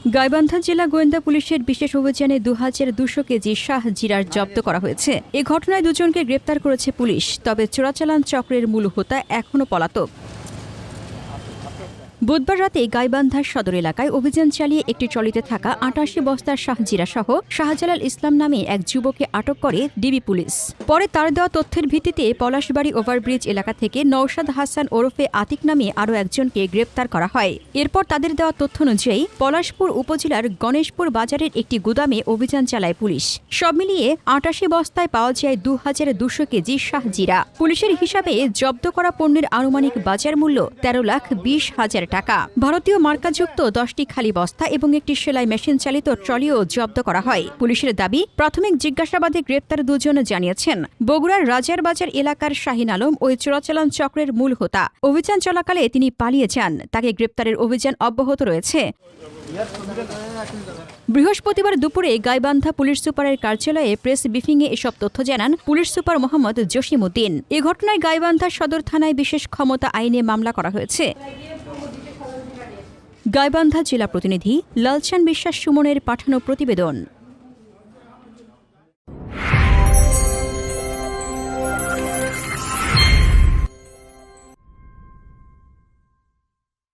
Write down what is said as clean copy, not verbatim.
গাইবান্ধা জেলা গোয়েন্দা পুলিশের বিশেষ অভিযানে ২,২০০ কেজি শাহজিরার জব্দ করা হয়েছে। এ ঘটনায় দুজনকে গ্রেপ্তার করেছে পুলিশ, তবে চোরাচালান চক্রের মূল হোতা এখনও পলাতক। বুধবার রাতে গাইবান্ধার সদর এলাকায় অভিযান চালিয়ে একটি ট্রলিতে থাকা ৮৮ বস্তার শাহজিরা সহ শাহজালাল ইসলাম নামে এক যুবককে আটক করে ডিবি পুলিশ। পরে তার দেওয়া তথ্যের ভিত্তিতে পলাশবাড়ী ওভারব্রিজ এলাকা থেকে নওশাদ হাসান ওরফে আতিক নামে আরও একজনকে গ্রেপ্তার করা হয়। এরপর তাদের দেওয়া তথ্য অনুযায়ী পলাশপুর উপজেলার গণেশপুর বাজারের একটি গুদামে অভিযান চালায় পুলিশ। সব মিলিয়ে ৮৮ বস্তায় পাওয়া যায় ২,২০০ কেজি শাহজিরা। পুলিশের হিসাবে জব্দ করা পণ্যের আনুমানিক বাজার মূল্য ১৩,২০,০০০ টাকা। ভারতীয় মার্কাযুক্ত ১০টি খালি বস্তা এবং একটি সেলাই মেশিন চালিত ট্রলিও জব্দ করা হয়। পুলিশের দাবি, প্রাথমিক জিজ্ঞাসাবাদে গ্রেপ্তার দুজন জানিয়েছেন বগুড়ার রাজার বাজার এলাকার শাহিন আলম ওই চোরাচালান চক্রের মূল হোতা। অভিযান চলাকালে তিনি পালিয়ে যান। তাকে গ্রেপ্তারের অভিযান অব্যাহত রয়েছে। বৃহস্পতিবার দুপুরে গাইবান্ধা পুলিশ সুপারের কার্যালয়ে প্রেস ব্রিফিংয়ে এসব তথ্য জানান পুলিশ সুপার মোহাম্মদ জসিমউদ্দিন। এ ঘটনায় গাইবান্ধা সদর থানায় বিশেষ ক্ষমতা আইনে মামলা করা হয়েছে। গাইবান্ধা জেলা প্রতিনিধি লালচান বিশ্বাস সুমনের পাঠানো প্রতিবেদন।